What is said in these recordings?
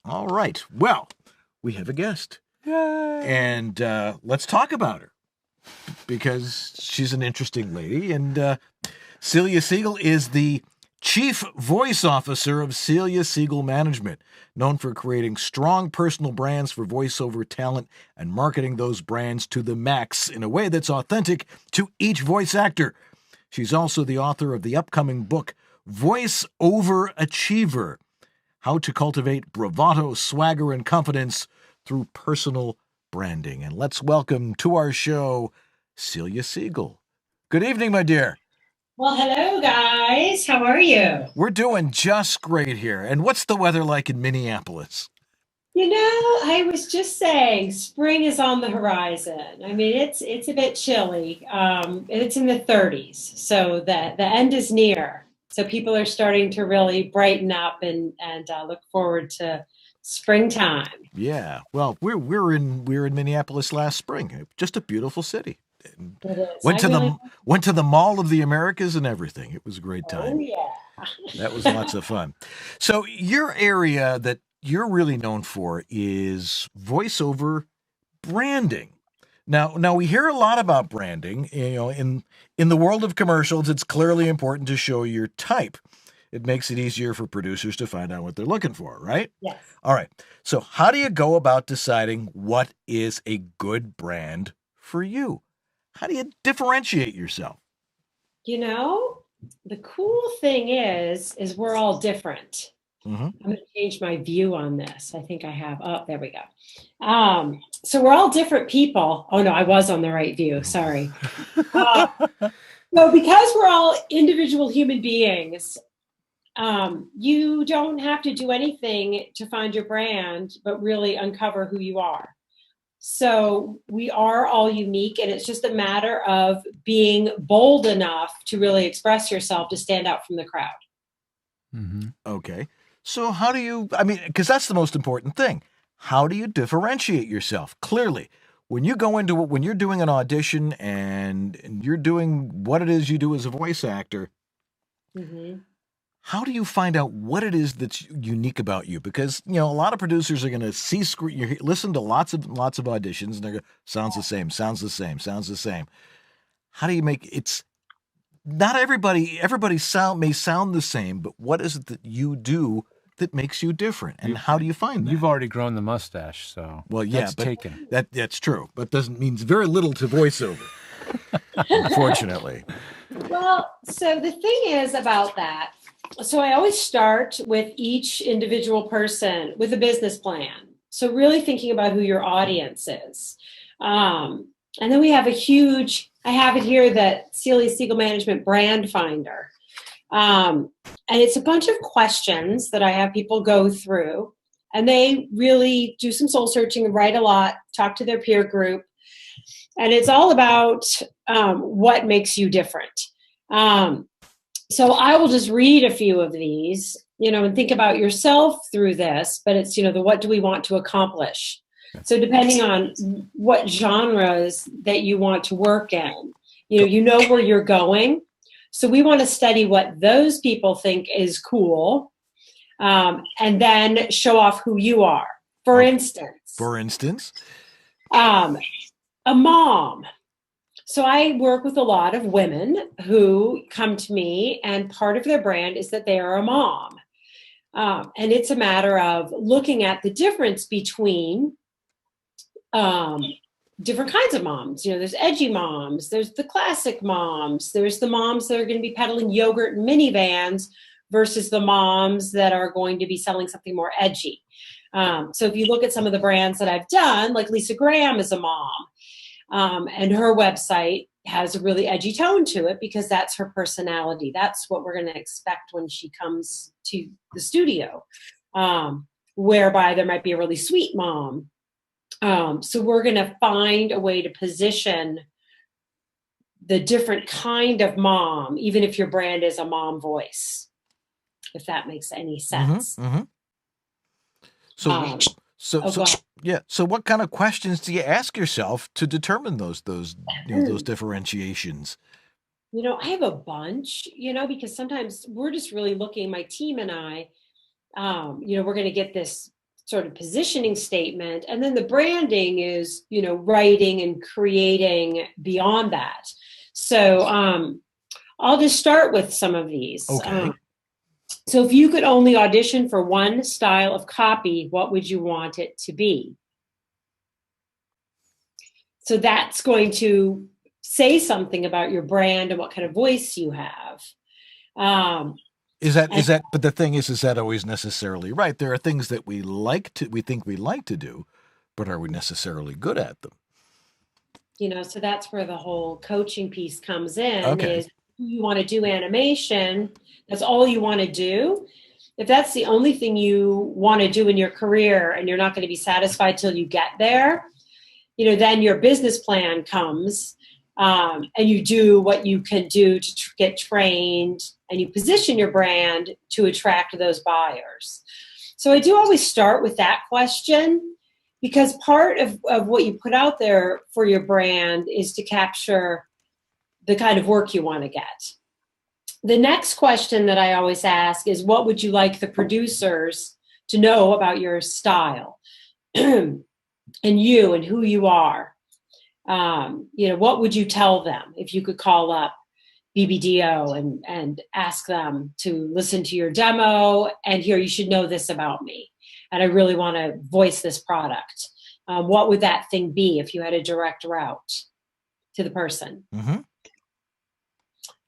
All right. Well, we have a guest. Yay. And let's talk about her because she's an interesting lady. And Celia Siegel is the Chief Voice Officer of Celia Siegel Management, known for creating strong personal brands for voiceover talent and marketing those brands to the max in a way that's authentic to each voice actor. She's also the author of the upcoming book, Voice Over Achiever: How to Cultivate Bravado, Swagger, and Confidence Through Personal Branding. And let's welcome to our show, Celia Siegel. Good evening, my dear. Well, hello, guys. How are you? We're doing just great here. And what's the weather like in Minneapolis? You know, I was just saying, spring is on the horizon. I mean, it's a bit chilly. It's in the 30s, so the end is near. So people are starting to really brighten up and look forward to springtime. Yeah. Well, we're in Minneapolis last spring. Just a beautiful city. It is. Went to the Mall of the Americas and everything. It was a great time. Oh, yeah. That was lots of fun. So your area that you're really known for is voiceover branding. Now we hear a lot about branding. You know, in the world of commercials, it's clearly important to show your type. It makes it easier for producers to find out what they're looking for, right? Yes. All right. So how do you go about deciding what is a good brand for you? How do you differentiate yourself? You know, the cool thing is we're all different. Mm-hmm. I'm going to change my view on this. I think I have. Oh, there we go. So we're all different people. Oh, no, I was on the right view. Sorry. So because we're all individual human beings, you don't have to do anything to find your brand, but really uncover who you are. So we are all unique, and it's just a matter of being bold enough to really express yourself to stand out from the crowd. Mm-hmm. Okay. So how do you, because that's the most important thing. How do you differentiate yourself? Clearly, when you go into it, when you're doing an audition and you're doing what it is you do as a voice actor, mm-hmm. How do you find out what it is that's unique about you? Because, you know, a lot of producers are going to listen to lots of auditions, and they're going, sounds the same. How do you make it's not everybody may sound the same, but what is it that you do that makes you different? And how do you find that? You've already grown the mustache, so well, yeah, that's taken. That's true, but doesn't means very little to voiceover, unfortunately. Well, so the thing is about that. So I always start with each individual person with a business plan. So really thinking about who your audience is. And then we have I have it here, that Celia Siegel Management Brand Finder. And it's a bunch of questions that I have people go through, and they really do some soul searching and write a lot, talk to their peer group. And it's all about what makes you different. So I will just read a few of these, and think about yourself through this, but it's, what do we want to accomplish? So depending on what genres that you want to work in, you know where you're going. So we want to study what those people think is cool, and then show off who you are. For instance, a mom. So I work with a lot of women who come to me, and part of their brand is that they are a mom. And it's a matter of looking at the difference between different kinds of moms. There's edgy moms, there's the classic moms, there's the moms that are going to be peddling yogurt and minivans versus the moms that are going to be selling something more edgy. So if you look at some of the brands that I've done, like Lisa Graham is a mom. And her website has a really edgy tone to it because that's her personality. That's what we're going to expect when she comes to the studio, whereby there might be a really sweet mom. So we're going to find a way to position the different kind of mom, even if your brand is a mom voice, if that makes any sense. Mm-hmm, mm-hmm. So what kind of questions do you ask yourself to determine those differentiations? I have a bunch, because sometimes we're just really looking, my team and I, we're going to get this sort of positioning statement. And then the branding is, writing and creating beyond that. So I'll just start with some of these. Okay. So if you could only audition for one style of copy, what would you want it to be? So that's going to say something about your brand and what kind of voice you have. Is that, but the thing is that always necessarily right? There are things that we think we like to do, but are we necessarily good at them? So that's where the whole coaching piece comes in. Okay. Is you want to do animation, that's all you want to do. If that's the only thing you want to do in your career and you're not going to be satisfied till you get there, then your business plan comes, and you do what you can do to get trained, and you position your brand to attract those buyers. So I do always start with that question, because part of what you put out there for your brand is to capture the kind of work you want to get. The next question that I always ask is, what would you like the producers to know about your style and you and who you are? What would you tell them if you could call up BBDO and ask them to listen to your demo and here, you should know this about me, and I really want to voice this product. What would that thing be if you had a direct route to the person? Mm-hmm.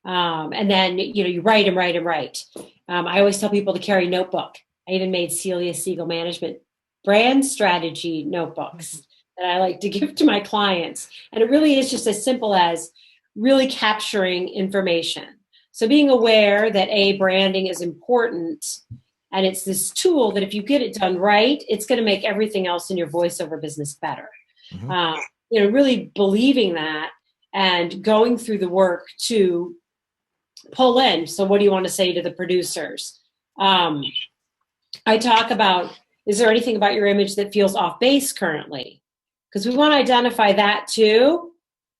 And then, you write and write and write. I always tell people to carry a notebook. I even made Celia Siegel Management brand strategy notebooks that I like to give to my clients. And it really is just as simple as really capturing information. So being aware that branding is important, and it's this tool that if you get it done right, it's going to make everything else in your voiceover business better. Mm-hmm. Really believing that and going through the work to pull in. So what do you want to say to the producers? I talk about, is there anything about your image that feels off base currently? Because we want to identify that too.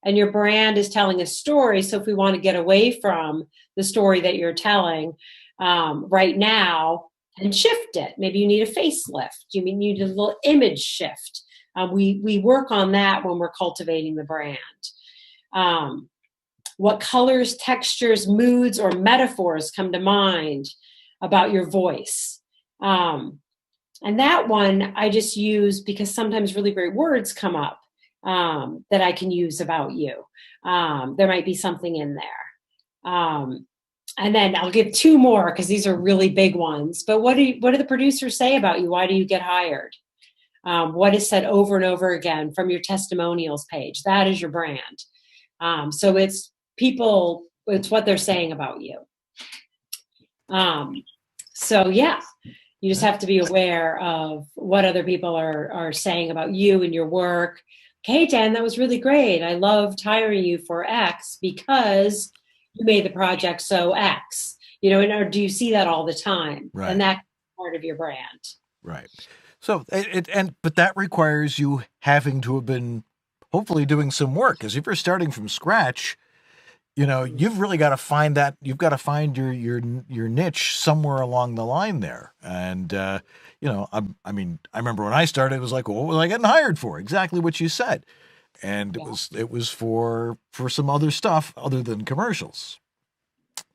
And your brand is telling a story. So if we want to get away from the story that you're telling right now and shift it, maybe you need a facelift. You need a little image shift. We work on that when we're cultivating the brand. What colors, textures, moods, or metaphors come to mind about your voice? And that one I just use because sometimes really great words come up that I can use about you. There might be something in there. And then I'll give two more because these are really big ones. But what do the producers say about you? Why do you get hired? What is said over and over again from your testimonials page? That is your brand. So it's what they're saying about you. So yeah, you just have to be aware of what other people are saying about you and your work. Hey, Dan, that was really great. I loved hiring you for X because you made the project so X. Or do you see that all the time? Right. And that's part of your brand. Right. So but that requires you having to have been hopefully doing some work, because if you're starting from scratch, you've really got to find that. You've got to find your niche somewhere along the line there. And I remember when I started, it was like, well, what was I getting hired for? Exactly what you said, and it was for some other stuff other than commercials.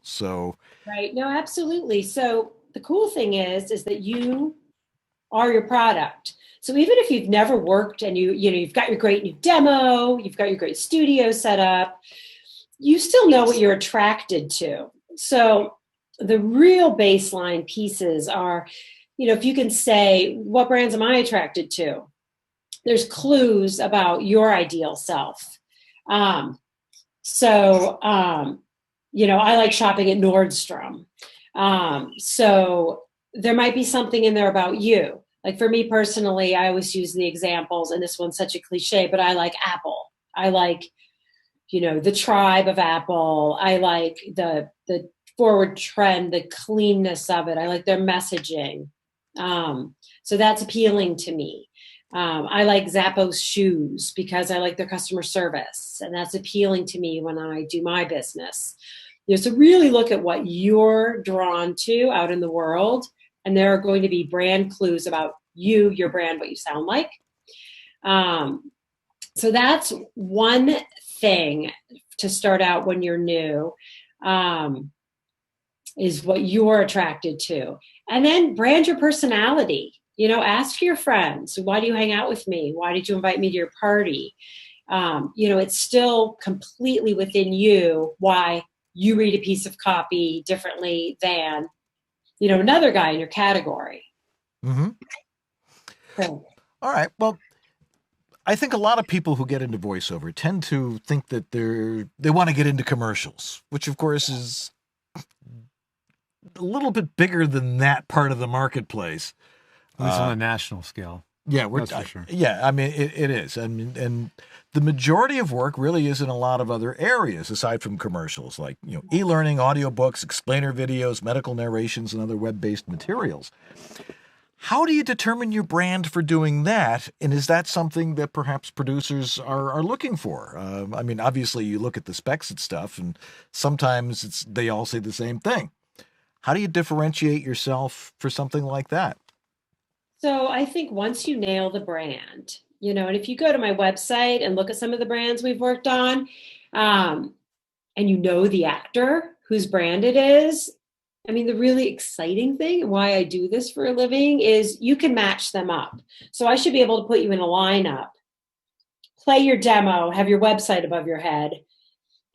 So right, no, absolutely. So the cool thing is that you are your product. So even if you've never worked and you've got your great new demo, you've got your great studio set up, you still know what you're attracted to. So the real baseline pieces are, if you can say, what brands am I attracted to? There's clues about your ideal self. I like shopping at Nordstrom. So there might be something in there about you. Like for me personally, I always use the examples, and this one's such a cliche, but I like Apple. I like, the tribe of Apple. I like the forward trend, the cleanness of it. I like their messaging. So that's appealing to me. I like Zappos shoes because I like their customer service, and that's appealing to me when I do my business. So really look at what you're drawn to out in the world, and there are going to be brand clues about you, your brand, what you sound like. So that's one thing to start out when you're new, is what you're attracted to. And then brand your personality. Ask your friends, why do you hang out with me? Why did you invite me to your party? It's still completely within you why you read a piece of copy differently than, another guy in your category. Mm-hmm. So, All right. Well, I think a lot of people who get into voiceover tend to think that they want to get into commercials, which of course is a little bit bigger than that part of the marketplace. At least on a national scale. Yeah, That's for sure. Yeah, I mean it is. I mean, and the majority of work really is in a lot of other areas aside from commercials, like e-learning, audiobooks, explainer videos, medical narrations, and other web-based materials. How do you determine your brand for doing that? And is that something that perhaps producers are looking for? I mean, obviously you look at the specs and stuff, and sometimes they all say the same thing. How do you differentiate yourself for something like that? So I think once you nail the brand, and if you go to my website and look at some of the brands we've worked on, and the actor whose brand it is, I mean, the really exciting thing, why I do this for a living, is you can match them up. So I should be able to put you in a lineup, play your demo, have your website above your head,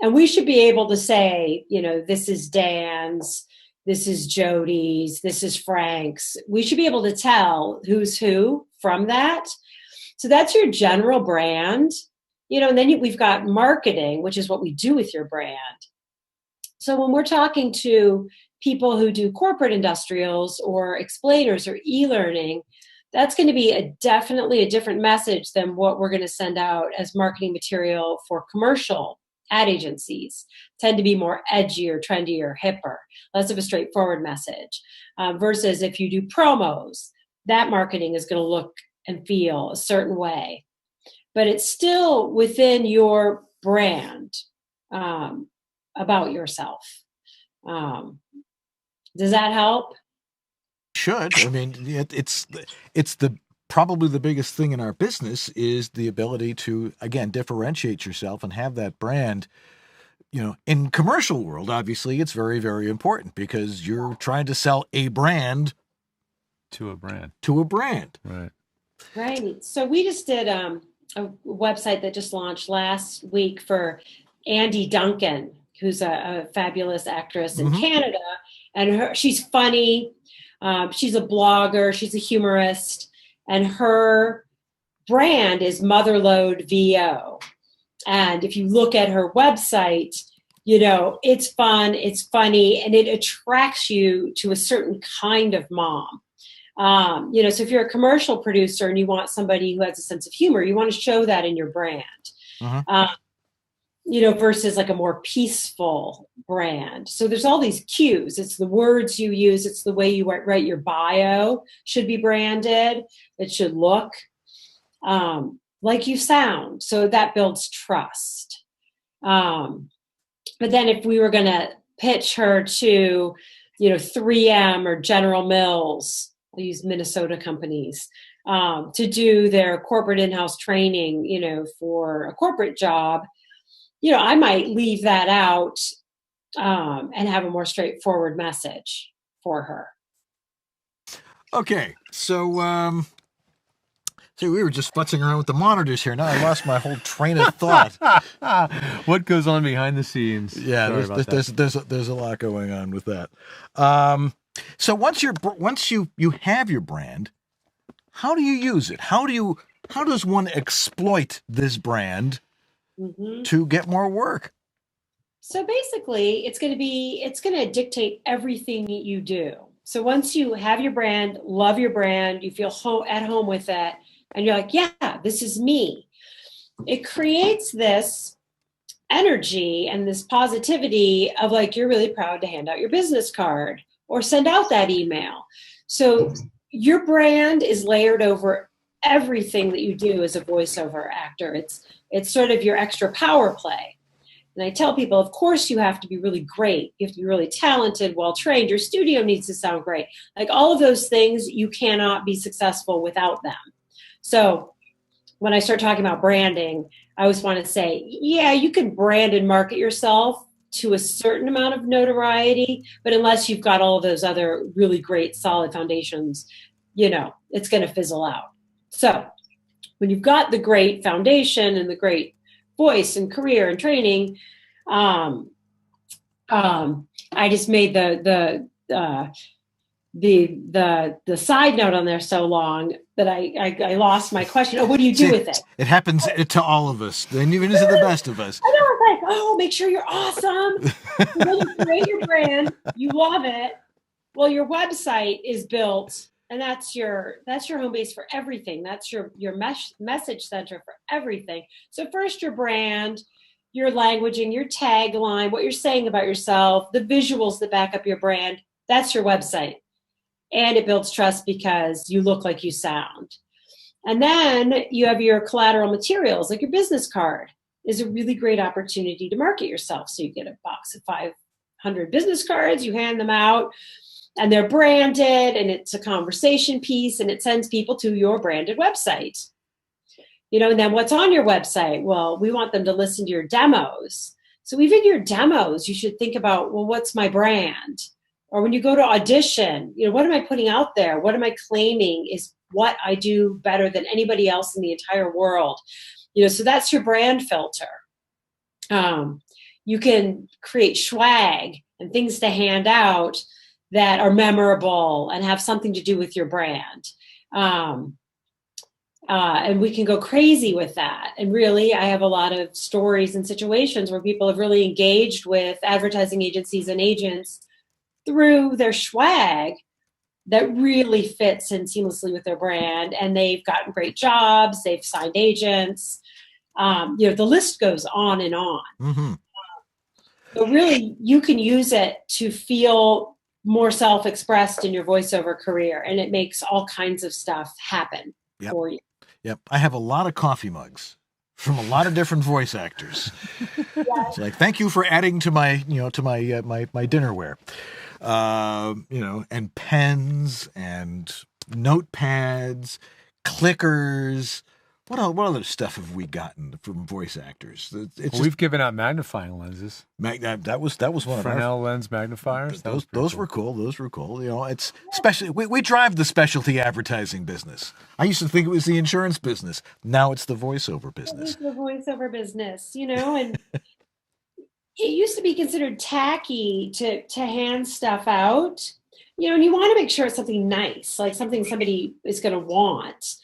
and we should be able to say, this is Dan's, this is Jody's, this is Frank's. We should be able to tell who's who from that. So that's your general brand, and then we've got marketing, which is what we do with your brand. So when we're talking to people who do corporate industrials or explainers or e-learning, that's going to be definitely a different message than what we're going to send out as marketing material for commercial ad agencies. Tend to be more edgier, trendier, hipper, less of a straightforward message. Versus if you do promos, that marketing is going to look and feel a certain way. But it's still within your brand about yourself. Does that help? Should. I mean, it's probably the biggest thing in our business is the ability to, again, differentiate yourself and have that brand. In commercial world, obviously, it's very, very important because you're trying to sell a brand to a brand. Right. Right. So we just did a website that just launched last week for Andy Duncan, who's a fabulous actress in Canada. And she's funny. She's a blogger. She's a humorist. And her brand is Motherload VO. And if you look at her website, it's fun, it's funny, and it attracts you to a certain kind of mom. So if you're a commercial producer and you want somebody who has a sense of humor, you want to show that in your brand. Versus like a more peaceful brand. So there's all these cues. It's the words you use. It's the way you write your bio should be branded. It should look like you sound. So that builds trust. But then if we were going to pitch her to, 3M or General Mills, I'll use Minnesota companies, to do their corporate in-house training, for a corporate job, I might leave that out and have a more straightforward message for her. Okay, so we were just futzing around with the monitors here. Now I lost my whole train of thought. What goes on behind the scenes? Yeah, there's a lot going on with that. So once you have your brand, how do you use it? How does one exploit this brand to get more work? So basically, it's going to dictate everything you do. So once you have your brand, love your brand, you feel at home with it, and you're like, yeah, this is me. It creates this energy and this positivity of like, you're really proud to hand out your business card or send out that email. So your brand is layered over everything that you do as a voiceover actor. It's sort of your extra power play. And I tell people, of course, you have to be really great. You have to be really talented, well-trained. Your studio needs to sound great. Like all of those things, you cannot be successful without them. So when I start talking about branding, I always want to say, yeah, you can brand and market yourself to a certain amount of notoriety, but unless you've got all of those other really great, solid foundations, it's going to fizzle out. So when you've got the great foundation and the great voice and career and training, I just made the side note on there so long that I lost my question. Oh, what do you do with it? It happens to all of us, and even to the best of us. I know, it's like, oh, make sure you're awesome. You really create your brand. You love it. Well, your website is built, and that's your home base for everything. That's your message center for everything. So first, your brand, your languaging, your tagline, what you're saying about yourself, the visuals that back up your brand. That's your website. And it builds trust because you look like you sound. And then you have your collateral materials, like your business card is a really great opportunity to market yourself. So you get a box of 500 business cards, you hand them out, and they're branded, and it's a conversation piece, and it sends people to your branded website. And then what's on your website? Well, we want them to listen to your demos. So even your demos, you should think about, well, what's my brand? Or when you go to audition, what am I putting out there? What am I claiming is what I do better than anybody else in the entire world? So that's your brand filter. You can create swag and things to hand out that are memorable and have something to do with your brand. And we can go crazy with that. And really, I have a lot of stories and situations where people have really engaged with advertising agencies and agents through their swag that really fits in seamlessly with their brand. And they've gotten great jobs. They've signed agents. The list goes on and on. Mm-hmm. So really, you can use it to feel more self-expressed in your voiceover career. And it makes all kinds of stuff happen for you. Yep. I have a lot of coffee mugs from a lot of different voice actors. It's like, thank you for adding to my, my dinnerware. And pens and notepads, clickers. What other stuff have we gotten from voice actors? We've given out magnifying lenses. That was one of our Fresnel lens magnifiers. Those were cool. Those were cool. It's especially we drive the specialty advertising business. I used to think it was the insurance business. Now it's the voiceover business. It's the voiceover business, and it used to be considered tacky to hand stuff out, and you want to make sure it's something nice, like something somebody is going to want.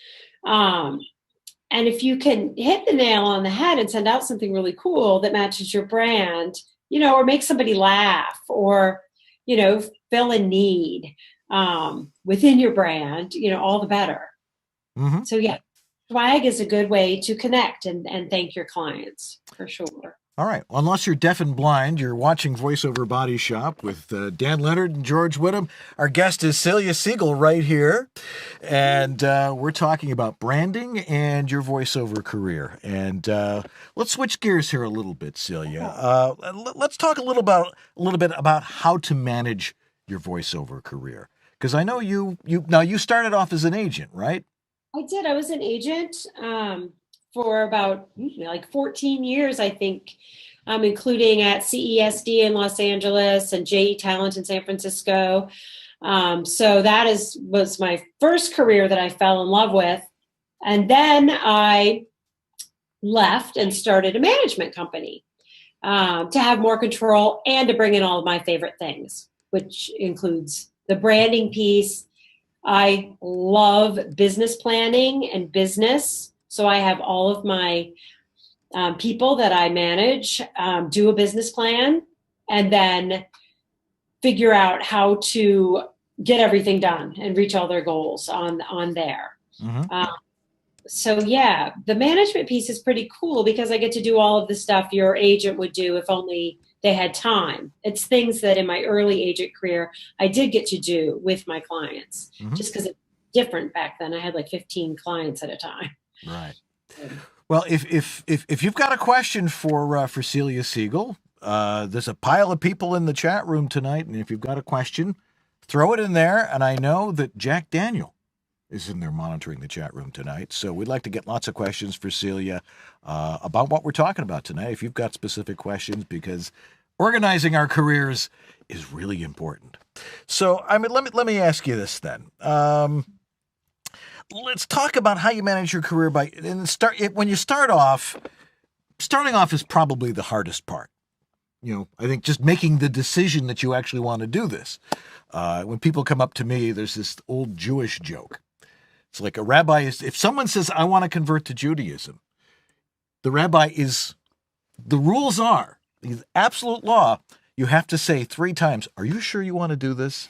And if you can hit the nail on the head and send out something really cool that matches your brand, or make somebody laugh or, fill a need within your brand, all the better. Mm-hmm. So yeah, swag is a good way to connect and thank your clients for sure. All right. Well, unless you're deaf and blind, you're watching VoiceOver Body Shop with Dan Leonard and George Whittam. Our guest is Celia Siegel right here. And we're talking about branding and your voiceover career. And let's switch gears here a little bit, Celia. Let's talk a little bit about how to manage your voiceover career. Because I know you started off as an agent, right? I did. I was an agent for about 14 years, I think, including at CESD in Los Angeles and JE Talent in San Francisco. So that was my first career that I fell in love with. And then I left and started a management company to have more control and to bring in all of my favorite things, which includes the branding piece. I love business planning and business. So I have all of my people that I manage do a business plan and then figure out how to get everything done and reach all their goals on there. Mm-hmm. So yeah, the management piece is pretty cool because I get to do all of the stuff your agent would do if only they had time. It's things that in my early agent career, I did get to do with my clients, just because it's different back then. I had like 15 clients at a time. Right. Well, if you've got a question for Celia Siegel, there's a pile of people in the chat room tonight, and if you've got a question, throw it in there. And I know that Jack Daniel is in there monitoring the chat room tonight, so we'd like to get lots of questions for Celia about what we're talking about tonight. If you've got specific questions, because organizing our careers is really important. So, I mean, let me ask you this then. Let's talk about how you manage your career when you start off. Starting off is probably the hardest part. I think just making the decision that you actually want to do this. When people come up to me, there's this old Jewish joke. It's like a rabbi if someone says, I want to convert to Judaism, the rules are, the absolute law, you have to say 3 times, are you sure you want to do this?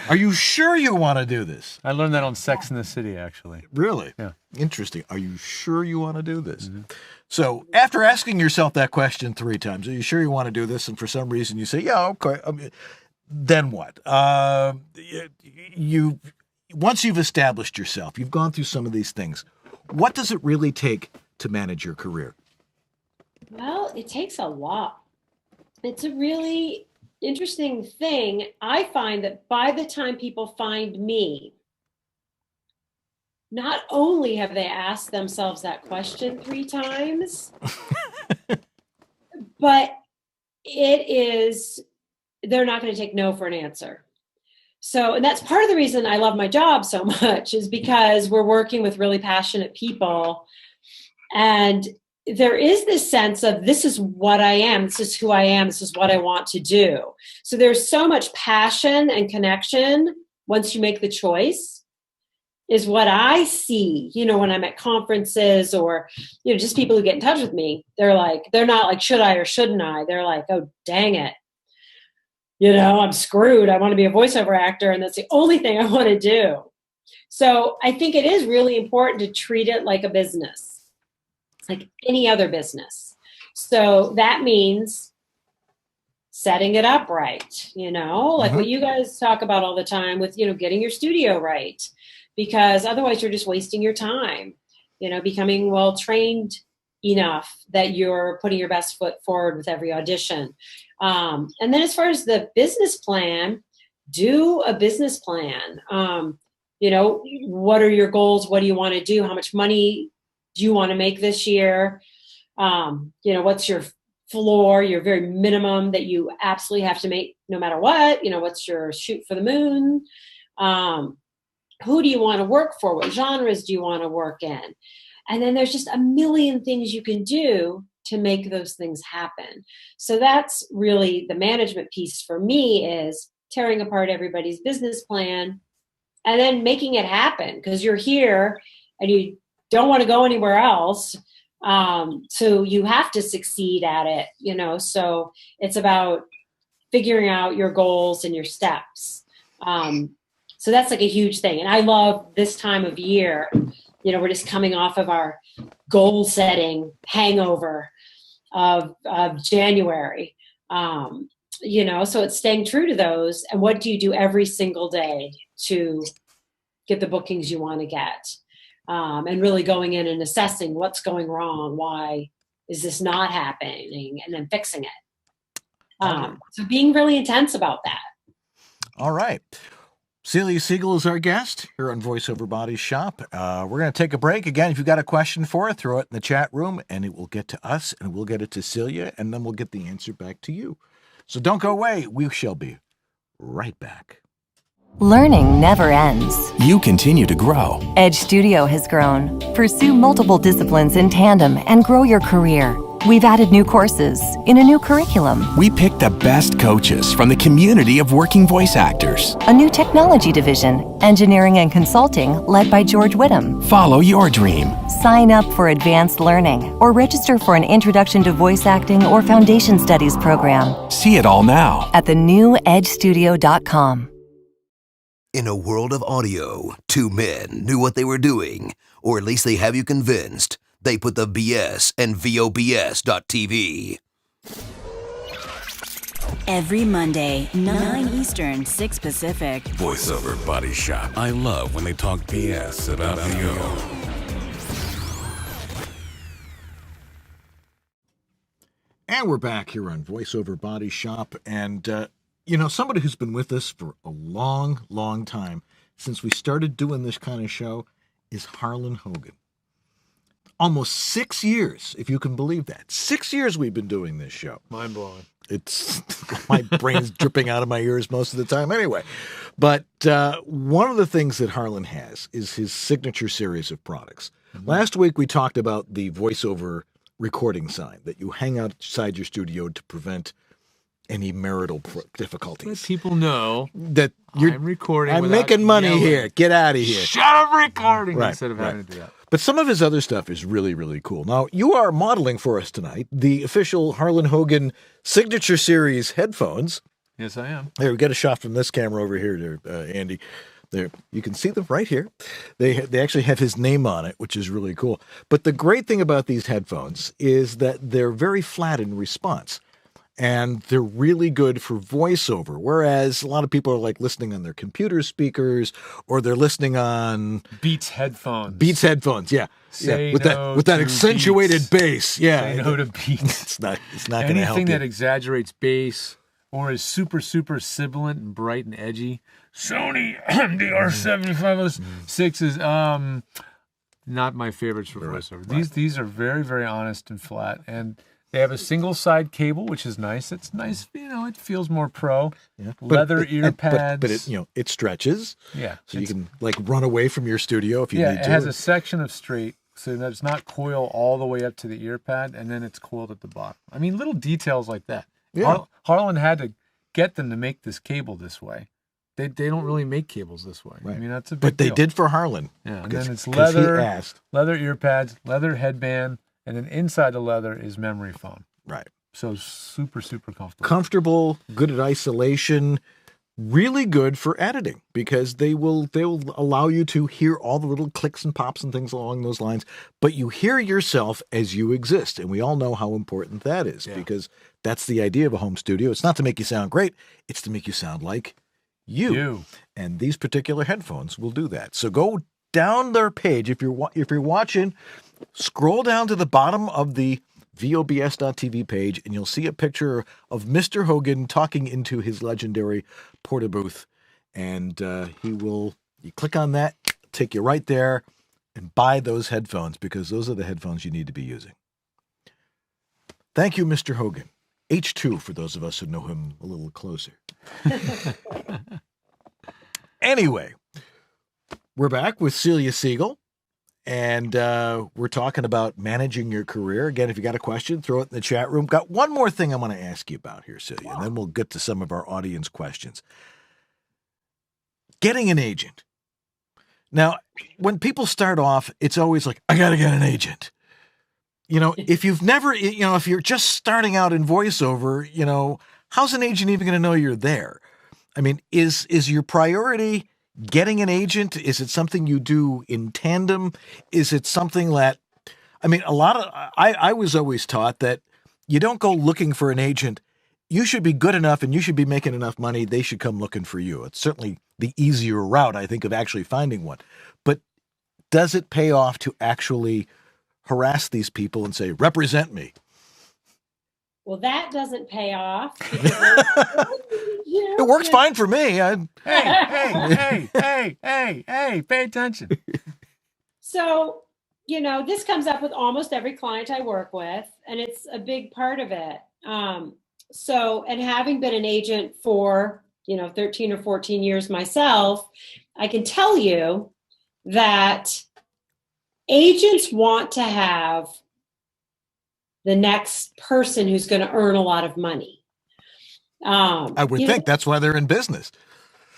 Are you sure you want to do this? I learned that on Sex in the City, actually. Really? Yeah. Interesting. Are you sure you want to do this? Mm-hmm. So after asking yourself that question 3 times, are you sure you want to do this? And for some reason you say, yeah, okay. Then what? Once you've established yourself, you've gone through some of these things. What does it really take to manage your career? Well, it takes a lot. It's a really interesting thing. I find that by the time people find me, not only have they asked themselves that question 3 times, but they're not going to take no for an answer. So, and that's part of the reason I love my job so much, is because we're working with really passionate people. And there is this sense of, this is what I am, this is who I am, this is what I want to do. So there's so much passion and connection once you make the choice, is what I see, when I'm at conferences or, just people who get in touch with me. They're not like, should I or shouldn't I? They're like, oh, dang it. I'm screwed. I want to be a voiceover actor, and that's the only thing I want to do. So I think it is really important to treat it like a business, like any other business. So that means setting it up right, like what you guys talk about all the time with, getting your studio right, because otherwise you're just wasting your time, becoming well-trained enough that you're putting your best foot forward with every audition. And then as far as the business plan, do a business plan. What are your goals? What do you want to do? How much money do you want to make this year? What's your floor, your very minimum that you absolutely have to make no matter what? What's your shoot for the moon? Who do you want to work for? What genres do you want to work in? And then there's just a million things you can do to make those things happen. So that's really the management piece for me, is tearing apart everybody's business plan and then making it happen, because you're here and you don't want to go anywhere else. So you have to succeed at it, so it's about figuring out your goals and your steps. So that's like a huge thing. And I love this time of year. We're just coming off of our goal setting hangover of January. So it's staying true to those. And what do you do every single day to get the bookings you want to get? And really going in and assessing what's going wrong. Why is this not happening? And then fixing it. So being really intense about that. All right. Celia Siegel is our guest here on VoiceOver Body Shop. We're going to take a break. Again, if you've got a question for it, throw it in the chat room, and it will get to us, and we'll get it to Celia, and then we'll get the answer back to you. So don't go away. We shall be right back. Learning never ends. You continue to grow. Edge Studio has grown. Pursue multiple disciplines in tandem and grow your career. We've added new courses in a new curriculum. We picked the best coaches from the community of working voice actors. A new technology division, engineering and consulting, led by George Whittam. Follow your dream. Sign up for advanced learning or register for an Introduction to Voice Acting or Foundation Studies program. See it all now at thenewedgestudio.com. In a world of audio, 2 men knew what they were doing, or at least they have you convinced. They put the BS and VOBS.TV. Every Monday, 9 Eastern, 6 Pacific. VoiceOver Body Shop. I love when they talk BS about VO. And we're back here on VoiceOver Body Shop. And, somebody who's been with us for a long, long time, since we started doing this kind of show, is Harlan Hogan. Almost 6 years, if you can believe that. 6 years we've been doing this show. Mind blowing. It's my brain's dripping out of my ears most of the time anyway. But one of the things that Harlan has is his signature series of products. Mm-hmm. Last week we talked about the VoiceOver recording sign that you hang outside your studio to prevent any marital difficulties. Let people know that I'm recording. I'm making money yelling. Here. Get out of here. Shut up recording Right, instead of right. having to do that. But some of his other stuff is really, really cool. Now, you are modeling for us tonight the official Harlan Hogan Signature Series headphones. Yes, I am. Here, we get a shot from this camera over here, Andy. There, you can see them right here. They actually have his name on it, which is really cool. But the great thing about these headphones is that they're very flat in response. And they're really good for voiceover, whereas a lot of people are like listening on their computer speakers or they're listening on Beats headphones. Beats headphones, yeah. Say with no that to accentuated Beats. bass. Yeah. Say no to Beats. It's not going to help Anything that you. exaggerates bass or is super, super sibilant and bright and edgy. Sony MDR7506 is not my favorites for voiceover. Right. These are very, very honest and flat, and they have a single side cable, which is nice. It's nice, it feels more pro. Yeah. Leather ear pads. But it, it stretches. Yeah. So you can like run away from your studio if you need to. It has a section of straight so that it's not coil all the way up to the ear pad, and then it's coiled at the bottom. I mean, little details like that. Yeah. Harlan had to get them to make this cable this way. They don't really make cables this way. Right. I mean, that's a big But they deal. did for Harlan. Yeah, and because- then it's 'cause he leather, asked. leather ear pads, leather headband, and then inside the leather is memory foam. Right. So super, super comfortable. Comfortable, good at isolation, really good for editing because they will allow you to hear all the little clicks and pops and things along those lines, but you hear yourself as you exist. And we all know how important that is because that's the idea of a home studio. It's not to make you sound great, it's to make you sound like you. And these particular headphones will do that. So go down their page. If you're watching, scroll down to the bottom of the VOBS.TV page, and you'll see a picture of Mr. Hogan talking into his legendary Porta booth. And you click on that, take you right there, and buy those headphones because those are the headphones you need to be using. Thank you, Mr. Hogan. H2 for those of us who know him a little closer. Anyway, we're back with Celia Siegel. And we're talking about managing your career. Again, if you got a question, throw it in the chat room. Got one more thing I want to ask you about here, Celia, and then we'll get to some of our audience questions. Getting an agent. Now, when people start off, it's always like, I got to get an agent. If you've never, if you're just starting out in voiceover, how's an agent even going to know you're there? I mean, is your priority getting an agent? Is it something you do in tandem? Is it something that, I was always taught that you don't go looking for an agent. You should be good enough and you should be making enough money. They should come looking for you. It's certainly the easier route, I think, of actually finding one. But does it pay off to actually harass these people and say, represent me? Well, that doesn't pay off. It works fine for me. Hey, pay attention. So, this comes up with almost every client I work with, and it's a big part of it. And having been an agent for, 13 or 14 years myself, I can tell you that agents want to have the next person who's going to earn a lot of money. I would think that's why they're in business.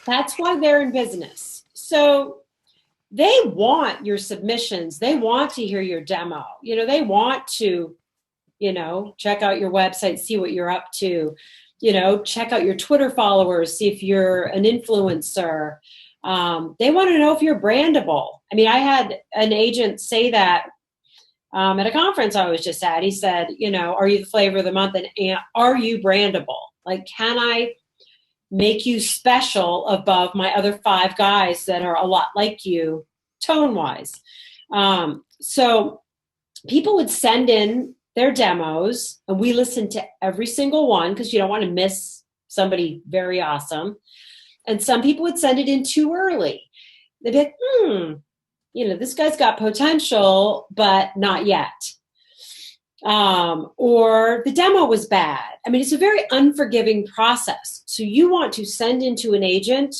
That's why they're in business. So they want your submissions. They want to hear your demo. They want to, check out your website, see what you're up to, check out your Twitter followers, see if you're an influencer. They want to know if you're brandable. I mean, I had an agent say that at a conference I was just at. He said, are you the flavor of the month? And are you brandable? Like, can I make you special above my other 5 guys that are a lot like you tone wise? So people would send in their demos, and we listen to every single one because you don't want to miss somebody very awesome. And some people would send it in too early. They'd be like, this guy's got potential, but not yet. Or the demo was bad. I mean, it's a very unforgiving process. So you want to send into an agent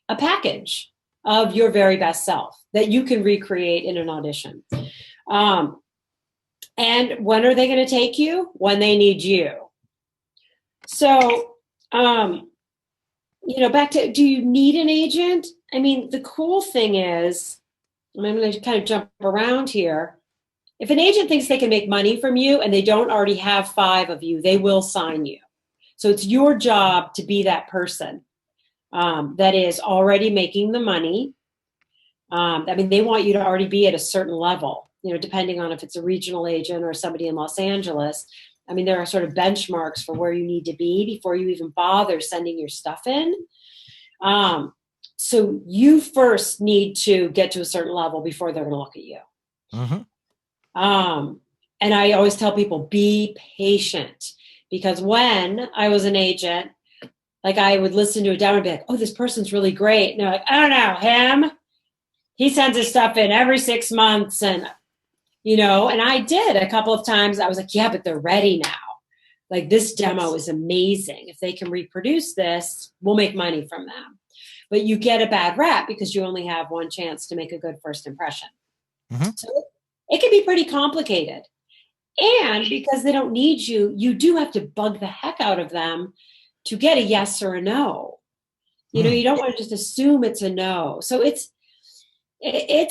a package of your very best self that you can recreate in an audition. And when are they going to take you? When they need you. So, back to, do you need an agent? I mean, the cool thing is, and I'm going to kind of jump around here. If an agent thinks they can make money from you and they don't already have 5 of you, they will sign you. So it's your job to be that person that is already making the money. They want you to already be at a certain level, depending on if it's a regional agent or somebody in Los Angeles. I mean, there are sort of benchmarks for where you need to be before you even bother sending your stuff in. So you first need to get to a certain level before they're going to look at you. Mm-hmm. And I always tell people, be patient, because when I was an agent, like I would listen to a demo and be like, oh, this person's really great. And they're like, I don't know, him. He sends his stuff in every 6 months. And, and I did a couple of times. I was like, yeah, but they're ready now. Like, this demo is amazing. If they can reproduce this, we'll make money from them. But you get a bad rap because you only have one chance to make a good first impression. Mm-hmm. So it can be pretty complicated. And because they don't need you, you do have to bug the heck out of them to get a yes or a no. You don't want to just assume it's a no. So it's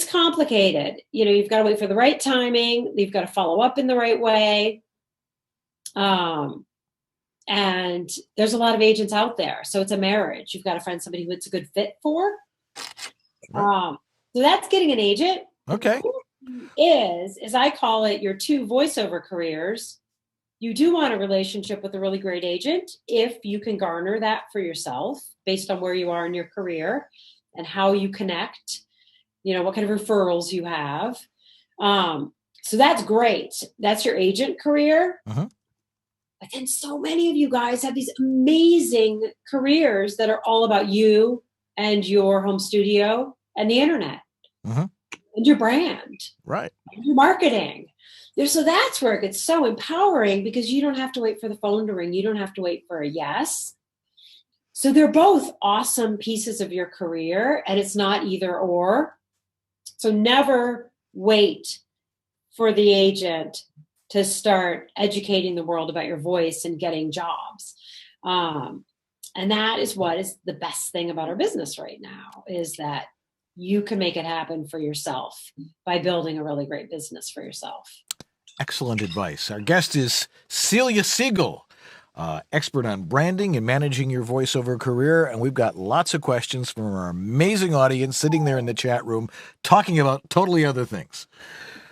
complicated. You've got to wait for the right timing. You've got to follow up in the right way. And there's a lot of agents out there. So it's a marriage. You've got to find somebody who it's a good fit for. So that's getting an agent. Okay. Is I call it your 2 voiceover careers. You do want a relationship with a really great agent if you can garner that for yourself based on where you are in your career and how you connect, what kind of referrals you have. So that's great. That's your agent career. Uh-huh. But then so many of you guys have these amazing careers that are all about you and your home studio and the internet. Uh-huh. And your brand, right? And your marketing. So that's where it gets so empowering because you don't have to wait for the phone to ring. You don't have to wait for a yes. So they're both awesome pieces of your career, and it's not either or. So never wait for the agent to start educating the world about your voice and getting jobs. And that is what is the best thing about our business right now, is that you can make it happen for yourself by building a really great business for yourself. Excellent advice. Our guest is Celia Siegel, expert on branding and managing your voiceover career. And we've got lots of questions from our amazing audience sitting there in the chat room talking about totally other things.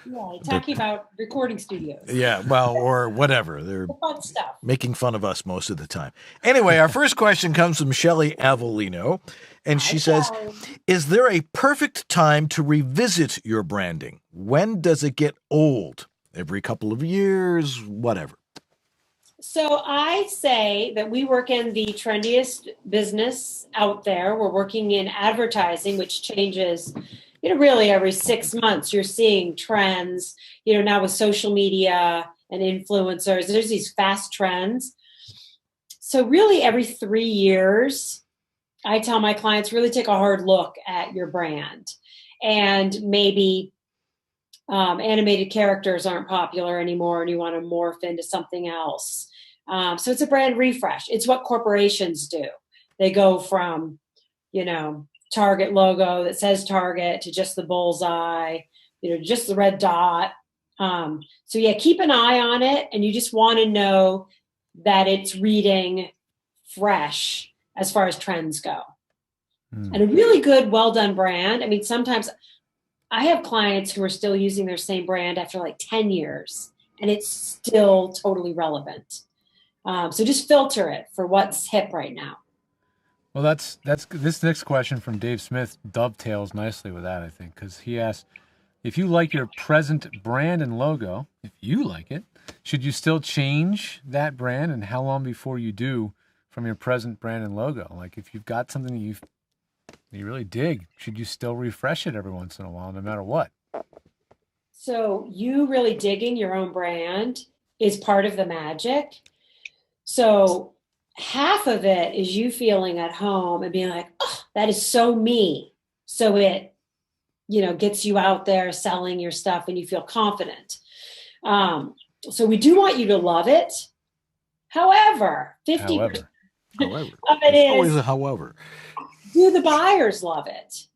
Yeah, talking about recording studios. Yeah, well, or whatever. They're fun stuff. Making fun of us most of the time. Anyway, our first question comes from Shelley Avellino, and she says, is there a perfect time to revisit your branding? When does it get old? Every couple of years, whatever. So I say that we work in the trendiest business out there. We're working in advertising, which changes really every 6 months. You're seeing trends, now with social media and influencers, there's these fast trends. So really every 3 years, I tell my clients, really take a hard look at your brand. And maybe animated characters aren't popular anymore and you want to morph into something else. So it's a brand refresh. It's what corporations do. They go from, Target logo that says Target to just the bullseye, just the red dot. So yeah, keep an eye on it. And you just want to know that it's reading fresh as far as trends go. And a really good, well done brand. I mean, sometimes I have clients who are still using their same brand after like 10 years and it's still totally relevant. So just filter it for what's hip right now. Well, that's this next question from Dave Smith dovetails nicely with that, I think, because he asked, if you like your present brand and logo, if you like it, should you still change that brand, and how long before you do from your present brand and logo? Like if you've got something that you really dig, should you still refresh it every once in a while, no matter what? So you really digging your own brand is part of the magic. So half of it is you feeling at home and being like, oh, that is so me. So it, gets you out there selling your stuff and you feel confident. So we do want you to love it. However, 50% However, of it there's always is, a however. do the buyers love it?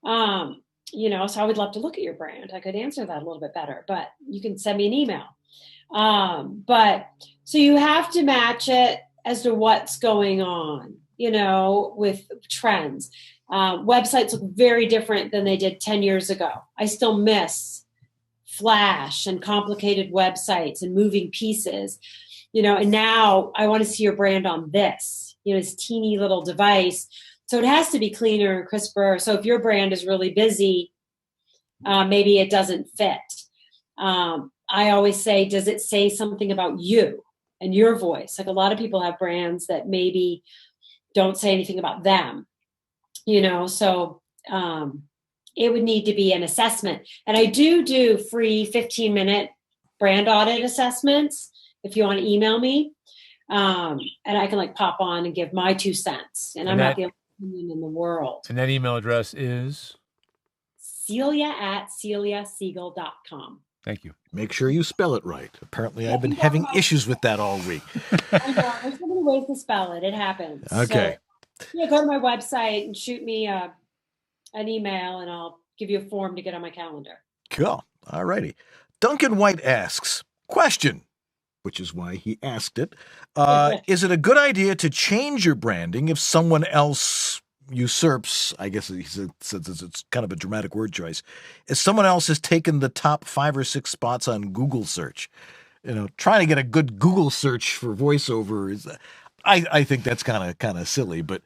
So I would love to look at your brand. I could answer that a little bit better, but you can send me an email. But so you have to match it as to what's going on, with trends. Websites look very different than they did 10 years ago. I still miss flash and complicated websites and moving pieces, and now I want to see your brand on this, this teeny little device. So it has to be cleaner and crisper. So if your brand is really busy, maybe it doesn't fit. I always say, does it say something about you and your voice? Like a lot of people have brands that maybe don't say anything about them, so it would need to be an assessment. And I do free 15-minute brand audit assessments if you want to email me. And I can pop on and give my 2 cents. And I'm not the only opinion in the world. And that email address is? Celia@celiasiegel.com. Thank you. Make sure you spell it right. Apparently, I've been having issues with that all week. I know. There's so many ways to spell it. It happens. Okay. So, go to my website and shoot me an email, and I'll give you a form to get on my calendar. Cool. All righty. Duncan White asks, question, which is why he asked it. Is it a good idea to change your branding if someone else usurps, I guess he says it's kind of a dramatic word choice, if someone else has taken the top 5 or 6 spots on Google search? Trying to get a good Google search for voiceover is, I think that's kind of silly, but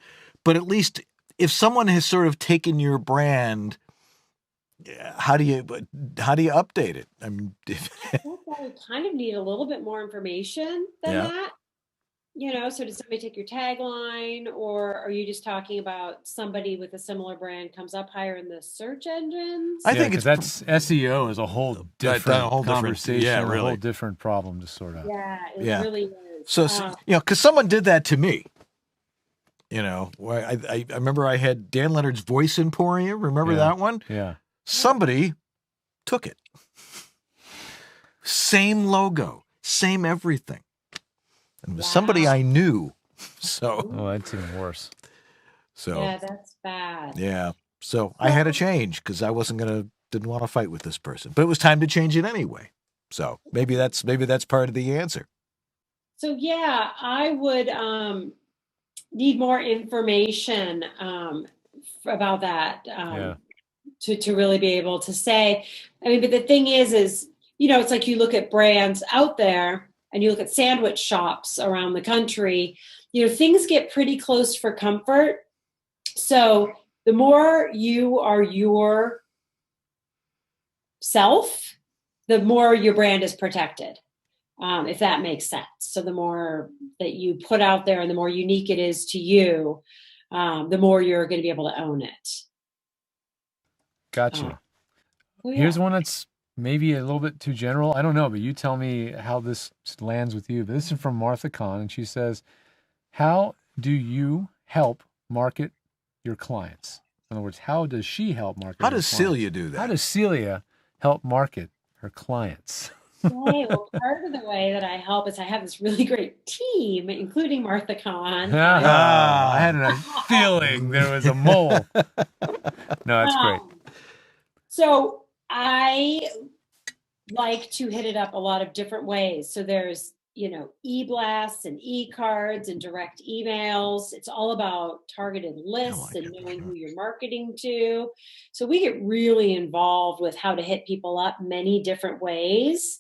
at least if someone has sort of taken your brand, how do you update it? I mean, I would kind of need a little bit more information than that. So does somebody take your tagline, or are you just talking about somebody with a similar brand comes up higher in the search engines? I think that's SEO is a whole different conversation, a whole different problem to sort out. Yeah, it really is. So, because someone did that to me. Where I remember I had Dan Leonard's Voice Emporium. Remember that one? Yeah. Somebody took it. Same logo, same everything. And it was somebody I knew. So. Oh, that's even worse. So. Yeah, that's bad. Yeah. So I had to change because I didn't want to fight with this person, but it was time to change it anyway. So maybe that's part of the answer. So yeah, I would need more information about that to really be able to say. I mean, but the thing is it's like you look at brands out there and you look at sandwich shops around the country. Things get pretty close for comfort. So the more you are your self, the more your brand is protected. If that makes sense. So the more that you put out there and the more unique it is to you, the more you're going to be able to own it. Gotcha. Here's one that's maybe a little bit too general. I don't know, but you tell me how this lands with you. But this is from Martha Kahn, and she says, how do you help market your clients? In other words, how does she help market How does Celia do that? How does Celia help market her clients? Okay, well, part of the way that I help is I have this really great team, including Martha Kahn. I had a feeling there was a mole. No, that's great. So I like to hit it up a lot of different ways. So there's, e-blasts and e-cards and direct emails. It's all about targeted lists and knowing who you're marketing to. So we get really involved with how to hit people up many different ways.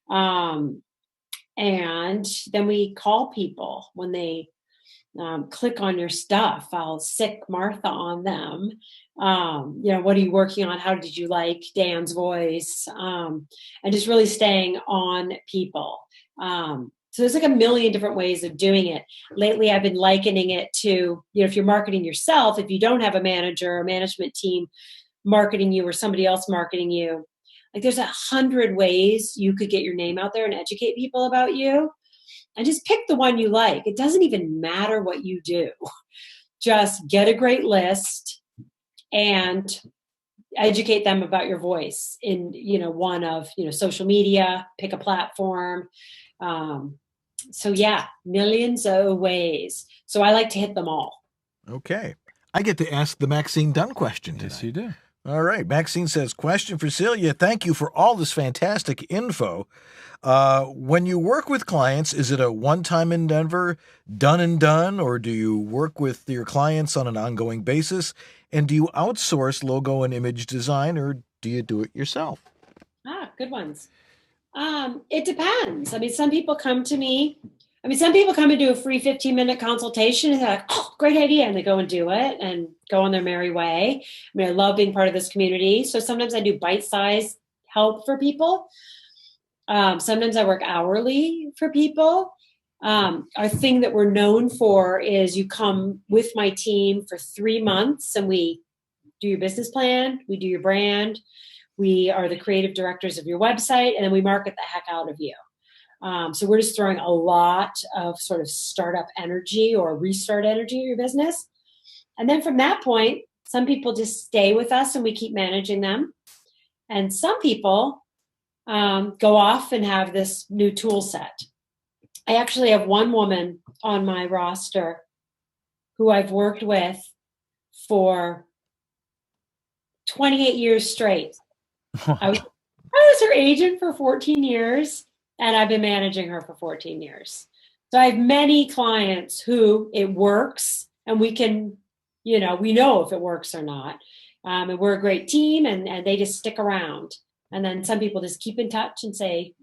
And then we call people when they click on your stuff. I'll sick Martha on them. What are you working on? How did you like Dan's voice? And just really staying on people. So there's like a million different ways of doing it. Lately, I've been likening it to, if you're marketing yourself, if you don't have a manager or management team marketing you or somebody else marketing you, like there's 100 ways you could get your name out there and educate people about you. And just pick the one you like. It doesn't even matter what you do. Just get a great list and educate them about your voice in, one of, social media, pick a platform. Millions of ways. So I like to hit them all. Okay. I get to ask the Maxine Dunn question tonight. Yes, you do. All right. Maxine says, question for Celia. Thank you for all this fantastic info. When you work with clients, is it a one-time endeavor, done and done, or do you work with your clients on an ongoing basis? And do you outsource logo and image design, or do you do it yourself? Good ones. It depends. I mean, some people come to me. Some people come and do a free 15-minute consultation and they're like, oh, great idea. And they go and do it and go on their merry way. I love being part of this community. So sometimes I do bite-sized help for people. Sometimes I work hourly for people. Our thing that we're known for is you come with my team for 3 months and we do your business plan, we do your brand, we are the creative directors of your website, and then we market the heck out of you. So we're just throwing a lot of sort of startup energy or restart energy in your business. And then from that point, some people just stay with us and we keep managing them. And some people go off and have this new tool set. I actually have one woman on my roster who I've worked with for 28 years straight. I was her agent for 14 years. And I've been managing her for 14 years. So I have many clients who it works and we can, we know if it works or not. And we're a great team and they just stick around. And then some people just keep in touch and say,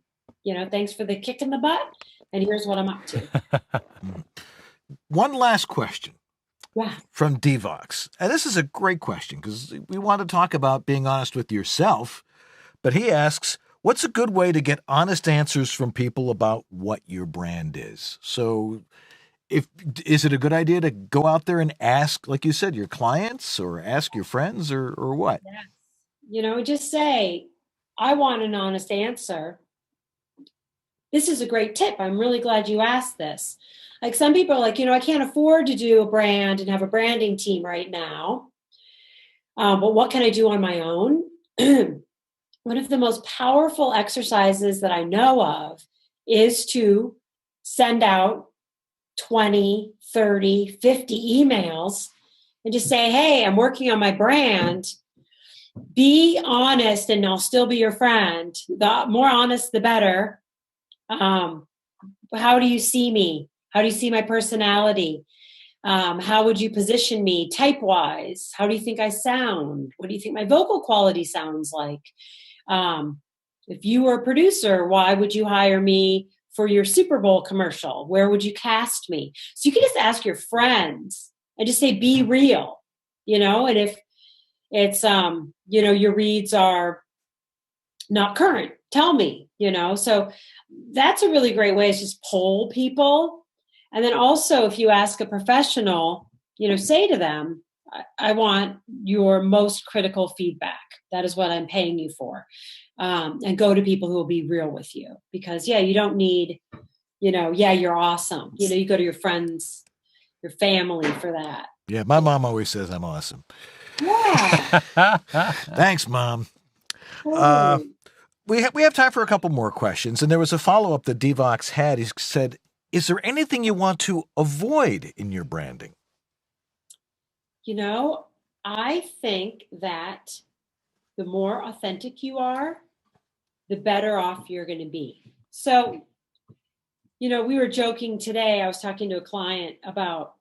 thanks for the kick in the butt. And here's what I'm up to. One last question. Yeah. From Devox. And this is a great question because we want to talk about being honest with yourself. But he asks, what's a good way to get honest answers from people about what your brand is? So is it a good idea to go out there and ask, like you said, your clients or ask your friends or what? Yes. Just say, I want an honest answer. This is a great tip. I'm really glad you asked this. Like some people are like, I can't afford to do a brand and have a branding team right now. But what can I do on my own? One of the most powerful exercises that I know of is to send out 20, 30, 50 emails and just say, hey, I'm working on my brand. Be honest and I'll still be your friend. The more honest, the better. How do you see me? How do you see my personality? How would you position me type-wise? How do you think I sound? What do you think my vocal quality sounds like? If you were a producer, why would you hire me for your Super Bowl commercial? Where would you cast me? So you can just ask your friends and just say, be real, and if it's, your reads are not current, tell me, so that's a really great way is just poll people. And then also if you ask a professional, say to them, I want your most critical feedback. That is what I'm paying you for. And go to people who will be real with you because you don't need, you're awesome. You go to your friends, your family for that. Yeah. My mom always says I'm awesome. Yeah. Thanks, Mom. We have time for a couple more questions. And there was a follow-up that Devox had. He said, is there anything you want to avoid in your branding? I think that the more authentic you are, the better off you're going to be. So, we were joking today. I was talking to a client about,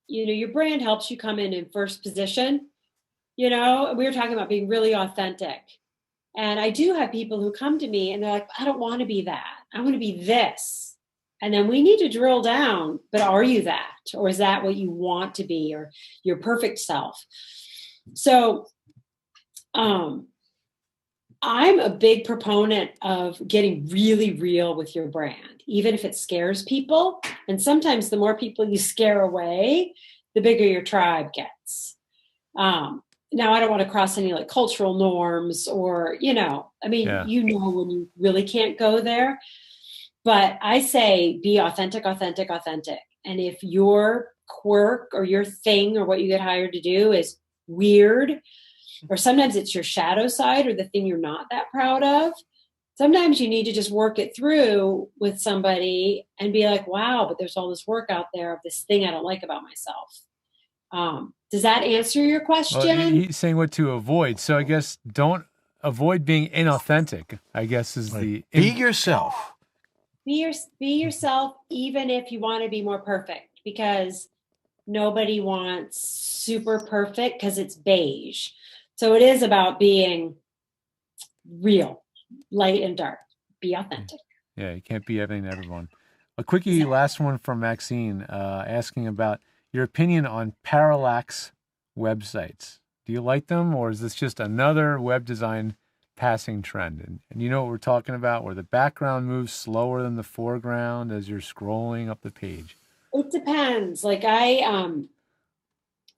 your brand helps you come in first position. We were talking about being really authentic. And I do have people who come to me and they're like, I don't want to be that. I want to be this. And then we need to drill down, but are you that? Or is that what you want to be, or your perfect self? So I'm a big proponent of getting really real with your brand, even if it scares people. And sometimes the more people you scare away, the bigger your tribe gets. Now, I don't want to cross any like cultural norms or, you know when you really can't go there. But I say be authentic, authentic, authentic. And if your quirk or your thing or what you get hired to do is weird, or sometimes it's your shadow side or the thing you're not that proud of, sometimes you need to just work it through with somebody and be like, wow, but there's all this work out there of this thing I don't like about myself. Does that answer your question? Well, he's saying what to avoid. So I guess don't avoid being inauthentic, I guess is the... Be yourself. Be yourself, even if you want to be more perfect, because nobody wants super perfect because it's beige. So it is about being real, light and dark. Be authentic. Yeah, you can't be everything to everyone. A quickie last one from Maxine asking about your opinion on parallax websites. Do you like them, or is this just another web design passing trend? And you know what we're talking about, where the background moves slower than the foreground as you're scrolling up the page? It depends. Like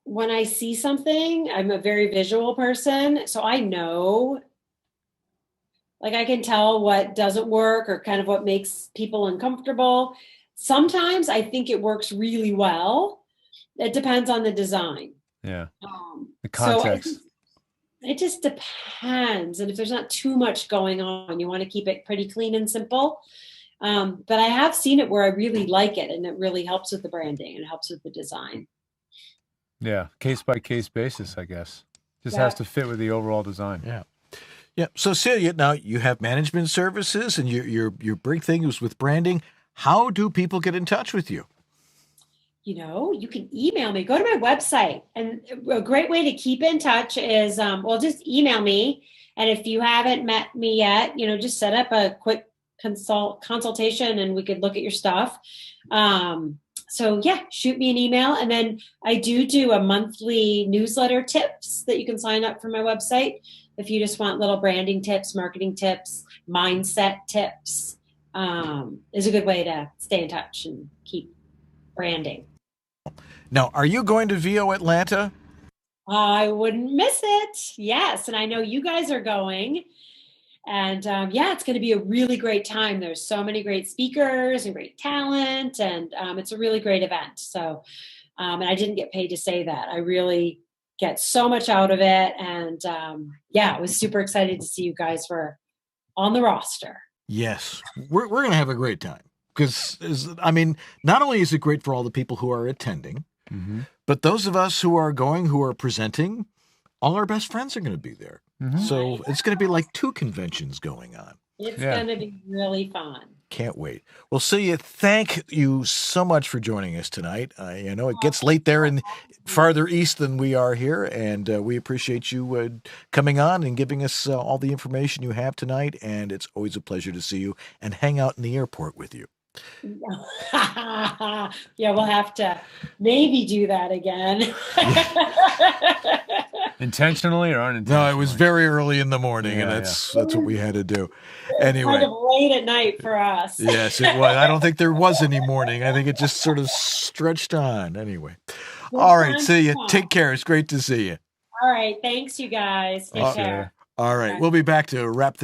when I see something, I'm a very visual person. So I know, like I can tell what doesn't work or kind of what makes people uncomfortable. Sometimes I think it works really well. It depends on the design. Yeah. The context. So it just depends. And if there's not too much going on, you want to keep it pretty clean and simple. But I have seen it where I really like it, and it really helps with the branding and helps with the design. Yeah. Case by case basis, I guess. Just has to fit with the overall design. Yeah. Yeah. So Celia, now you have management services, and your big thing is with branding. How do people get in touch with you? You can email me. Go to my website. And a great way to keep in touch is, just email me. And if you haven't met me yet, just set up a quick consultation and we could look at your stuff. Shoot me an email. And then I do a monthly newsletter tips that you can sign up for my website. If you just want little branding tips, marketing tips, mindset tips, is a good way to stay in touch and keep branding. Now, are you going to VO Atlanta? I wouldn't miss it. Yes. And I know you guys are going. And it's going to be a really great time. There's so many great speakers and great talent. And it's a really great event. So, and I didn't get paid to say that. I really get so much out of it. And I was super excited to see you guys were on the roster. Yes. We're going to have a great time. Because, not only is it great for all the people who are attending, but those of us who are going, who are presenting, all our best friends are going to be there. So it's going to be like 2 conventions going on. It's going to be really fun. Can't wait. Well, Celia, thank you so much for joining us tonight. I know it gets late there in farther east than we are here, and we appreciate you coming on and giving us all the information you have tonight, and it's always a pleasure to see you and hang out in the airport with you. We'll have to maybe do that again. Intentionally or unintentionally? No, it was very early in the morning, and that's what we had to do. Anyway, kind of late at night for us. Yes, it was. I don't think there was any morning. I think it just sort of stretched on. Anyway, all right, see you. Take care. It's great to see you. All right, thanks, you guys. Take care. All right, we'll be back to wrap things